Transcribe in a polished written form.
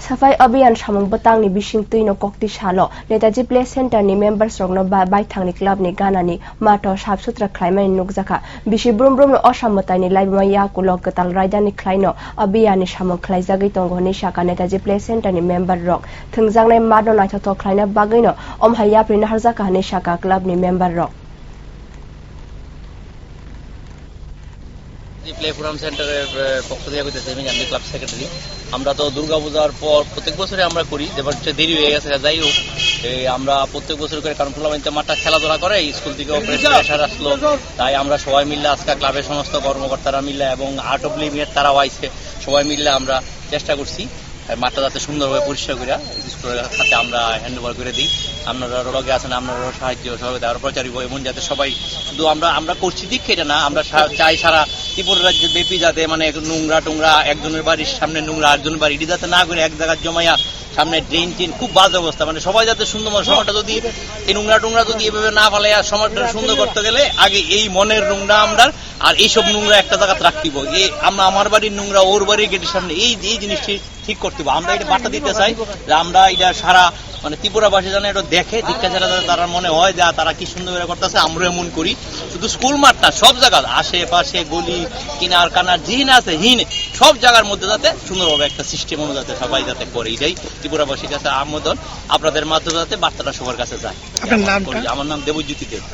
Saphai abhiyan samung bwtang ni bising tuino koktisalo Netaji Paly Center ni members rokno baithang ni club ni gana ni mato sab sutra laimani Thwngjaknai Bisi brom no mwtai ni laimani yagulo kwtal raida ni khwlaina abhiyan ni samung khwlaijagwi tongo ni sakha Netaji Paly Center ni member rok Thwngjaknai mato naithok khwlaina bagwi no abohai yapri naharkha ni sakha club ni member rok প্লেফোরাম সেন্টারের পক্ষ থেকে কইতেছি আমি club secretary. আমরা তো দুর্গাপূজার পর প্রত্যেক বছরে আমরা করি, এবার দেরি হয়ে গেছে, যাই হোক আমরা প্রত্যেক বছর করে, কারণ টুর্নামেন্টে মাঠটা খেলাধুলা করে, স্কুল থেকেও প্রেসার আসলো, তাই আমরা সবাই মিলে আজকে ক্লাবের সমস্ত কর্মকর্তারা মিলে এবং আর্ট অফ লিভিংয়ের তারাও আইছে, সবাই মিলে আমরা চেষ্টা করছি মাঠটা যাতে সুন্দরভাবে পরিষ্কার করে স্কুলের হাতে আমরা হ্যান্ড ওভার করে দিই। আপনারা লগে আছেন, আপনারাও সাহায্য সহযোগিতা আরো প্রচারিত এমন যাতে সবাই, শুধু আমরা করছি দিক এটা না, আমরা চাই সারা ত্রিপুরা রাজ্যের ব্যাপী যাতে মানে নোংরা টোংরা একজনের বাড়ির সামনে নোংরা আরেকজনের বাড়ি এটি যাতে না করে এক জায়গায় জমাইয়া সামনে ড্রেন টেন খুব বাজে অবস্থা, মানে সবাই যাতে সুন্দর, সমাজটা যদি এই নোংরা টোংরা যদি এভাবে না ফেলে আর সমাজটা সুন্দর করতে গেলে আগে এই মনের নোংরা আমরা আর এইসব নোংরা একটা জায়গাতে রাখতিব, এই আমরা আমার বাড়ির নোংরা ওর বাড়ির গেটের সামনে এই জিনিসটি ঠিক করতে হবে। আমরা এটা বার্তা দিতে চাই যে আমরা এটা সারা মানে ত্রিপুরাবাসী যেন এটা দেখে, দীক্ষা ছাড়া তারা মনে হয় যে তারা কি সুন্দর করতেছে, আমরা এমন করি। শুধু স্কুল মাঠ না, সব জায়গা আশেপাশে গলি কিনার কানার জিন আছে হিন সব জায়গার মধ্যে যাতে সুন্দরভাবে একটা সিস্টেম অনুযায়ী যাতে সবাই যাতে করে, এটাই ত্রিপুরাবাসীর কাছে আমোদন, আপনাদের মাধ্যমে যাতে বার্তাটা সবার কাছে যায়। আমার নাম দেবজ্যোতি দেব।